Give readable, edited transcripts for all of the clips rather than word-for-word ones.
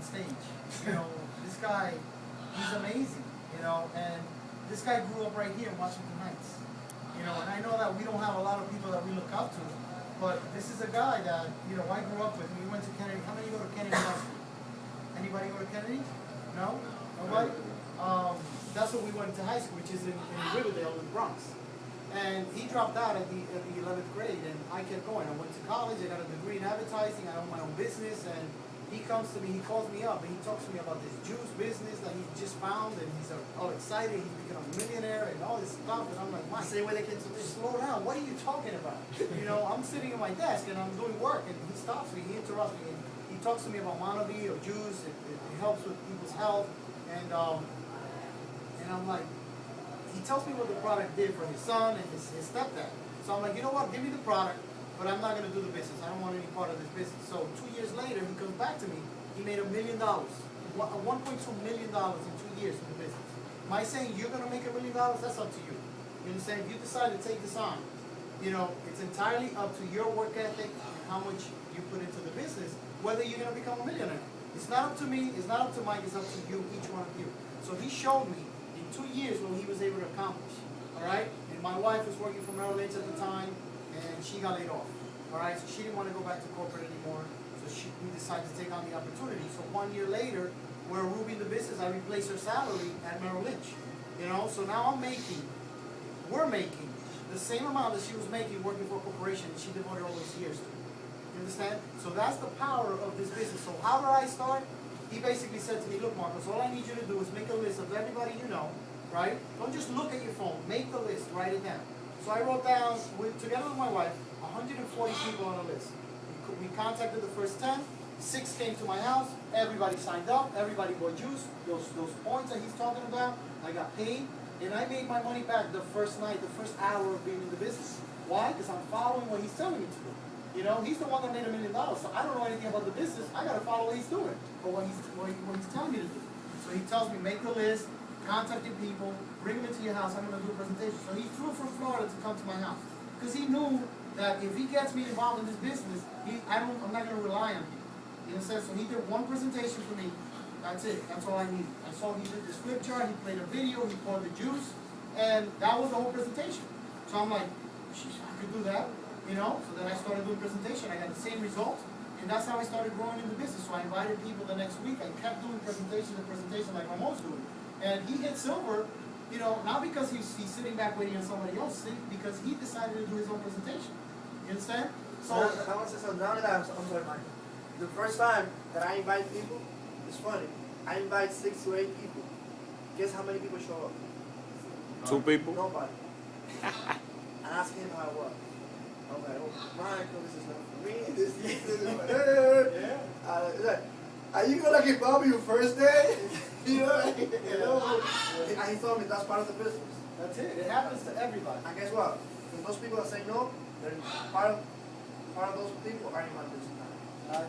stage. You know, this guy, he's amazing. You know, and this guy grew up right here in Washington Heights. You know, and I know that we don't have a lot of people that we look up to, but this is a guy that, you know, I grew up with. We went to Kennedy. How many go to Kennedy High School? Anybody go to Kennedy? No? Nobody? That's what we went to high school, which is in Riverdale in the Bronx. And he dropped out at the 11th grade, and I kept going. I went to college, I got a degree in advertising, I own my own business, and he comes to me, he calls me up, and he talks to me about this juice business that he just found, and he's all excited, he's become a millionaire, and all this stuff, and I'm like, Mike, same way they can slow down, what are you talking about? You know, I'm sitting at my desk, and I'm doing work, and he stops me, he interrupts me, and he talks to me about Mona-vie or juice, it helps with people's health, and I'm like, he tells me what the product did for his son and his stepdad. So I'm like, you know what, give me the product, but I'm not going to do the business. I don't want any part of this business. So 2 years later, he comes back to me. He made $1 million, $1.2 million in 2 years in the business. Am I saying you're going to make $1 million? That's up to you. You understand? If you decide to take this on, you know, it's entirely up to your work ethic and how much you put into the business, whether you're going to become a millionaire. It's not up to me, it's not up to Mike, it's up to you, each one of you. So he showed me in 2 years what he was able to accomplish. All right? And my wife was working for Merrill Lynch at the time, and she got laid off. All right? So she didn't want to go back to corporate anymore. So we decided to take on the opportunity. So 1 year later, we're moving the business. I replaced her salary at Merrill Lynch. You know, so now we're making the same amount that she was making working for a corporation that she devoted all those years to. You understand? So that's the power of this business. So how did I start? He basically said to me, look, Marcos, all I need you to do is make a list of everybody you know, right? Don't just look at your phone. Make the list. Write it down. So I wrote down, together with my wife, 140 people on the list. We contacted the first 10. 6 came to my house. Everybody signed up. Everybody bought juice. Those points that he's talking about, I got paid. And I made my money back the first night, the first hour of being in the business. Why? Because I'm following what he's telling me to do. You know, he's the one that made $1 million, so I don't know anything about the business. I got to follow what he's doing, or what he's telling me to do. So he tells me, make the list, contacting people, bring them into your house. I'm going to do a presentation. So he flew from Florida to come to my house because he knew that if he gets me involved in this business, I'm not going to rely on him. You understand? So he did one presentation for me. That's it. That's all I needed. I saw he did this flip chart. He played a video. He poured the juice, and that was the whole presentation. So I'm like, I could do that. You know, so then I started doing presentation. I got the same results, and that's how I started growing in the business. So I invited people the next week. I kept doing presentation like Ramon's doing. And he hit silver, you know, not because he's sitting back waiting on somebody else, because he decided to do his own presentation. You understand? So I want to say something. Now that I'm sorry, Mike. The first time that I invite people, it's funny. I invite 6 to 8 people. Guess how many people show up? 2 people? Nobody. I asked him how it was. I'm like, oh, Michael, this is not for me. This is like, are you gonna give Bobby your first day? You know? And he told me that's part of the business. That's it. It happens to everybody. And guess what? For those people that say no, they're part of those people are in my business now.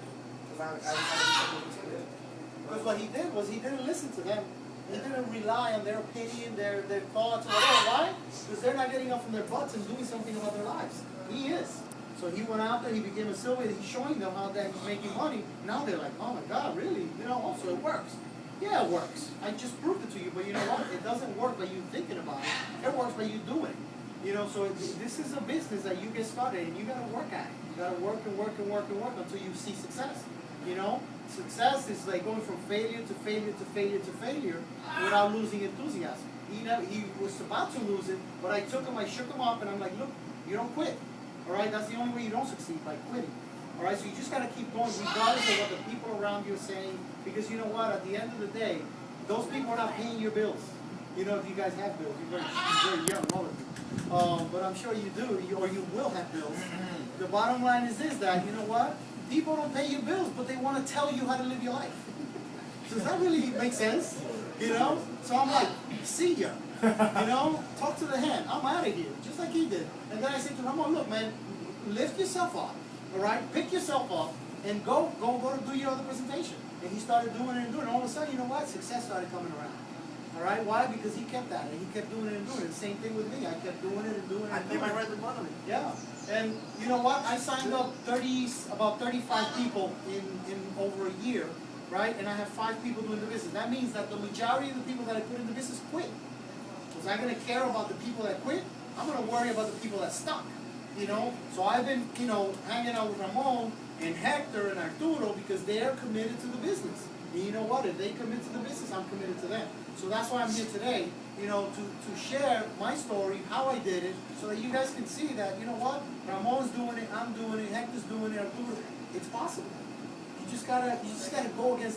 Because what he did was he didn't listen to them. He didn't rely on their opinion, their thoughts, or whatever. Why? Because they're not getting up from their butts and doing something about their lives. He is. So he went out there, he became a silver, he's showing them how that he's making money. Now they're like, oh my God, really? You know, also it works. Yeah, it works. I just proved it to you, but you know what? It doesn't work by you thinking about it. It works by you doing it. You know, so this is a business that you get started and you got to work at it. You got to work and work and work and work until you see success. You know, success is like going from failure to failure to failure to failure without losing enthusiasm. He was about to lose it, but I took him, I shook him up, and I'm like, look, you don't quit. All right, that's the only way you don't succeed, by quitting. All right, so you just got to keep going regardless of what the people around you are saying, because you know what, at the end of the day, those people are not paying your bills. You know, if you guys have bills, you're very young, all of you. But I'm sure you do, or you will have bills. The bottom line is this, that, you know what, people don't pay your bills, but they want to tell you how to live your life. Does that really make sense? You know? So I'm like, see ya. You know? Talk to the hand. I'm out of here. Just like he did. And then I said to Ramon, look, man, lift yourself up. All right? Pick yourself up and go to do your other presentation. And he started doing it and doing it. All of a sudden, you know what? Success started coming around. All right? Why? Because he kept at it. He kept doing it and doing it. Same thing with me. I kept doing it and doing it. I think I read the money. Yeah. And you know what? I signed up about 35 people in over a year. right? And I have 5 people doing the business. That means that the majority of the people that I put in the business quit. Was I going to care about the people that quit? I'm going to worry about the people that stuck, you know? So I've been, you know, hanging out with Ramon and Hector and Arturo because they're committed to the business. And you know what? If they commit to the business, I'm committed to them. So that's why I'm here today, you know, to share my story, how I did it, so that you guys can see that, you know what? Ramon's doing it, I'm doing it, Hector's doing it, Arturo. It's possible. You just gotta go against